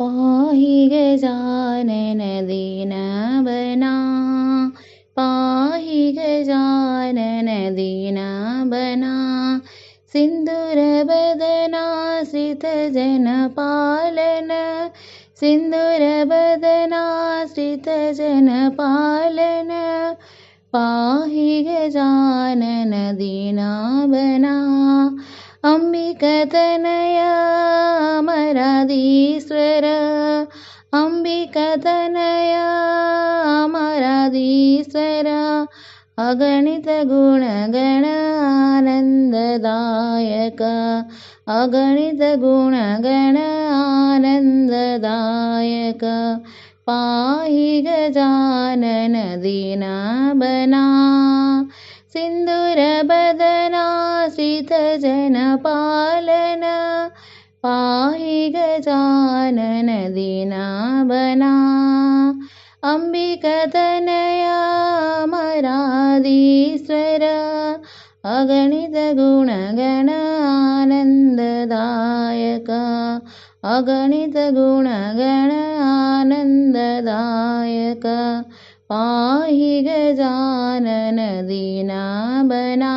पाहि गजानन दीनबना पाहि गजानन दीनबना सिन्दूरवदना श्रितजनपालन सिन्दूरवदना श्रितजनपालन पाहि गजानन दीनबना अंबिकतनया अमराधीश्वर अंबिकतनया अमराधीश्वर अगणित गुणगण आनन्ददायक अगणित गुणगण आनन्ददायक पाहि गजानन दीनबना सिन्दूरवदना श्रितजनपालन पाहि गजानन दीनबना अंबिकतनया अमराधीश्वर अगणित गुणगण आनन्ददायक अगणित गुणगण आनन्ददायक पाहि गजानन दीनबना।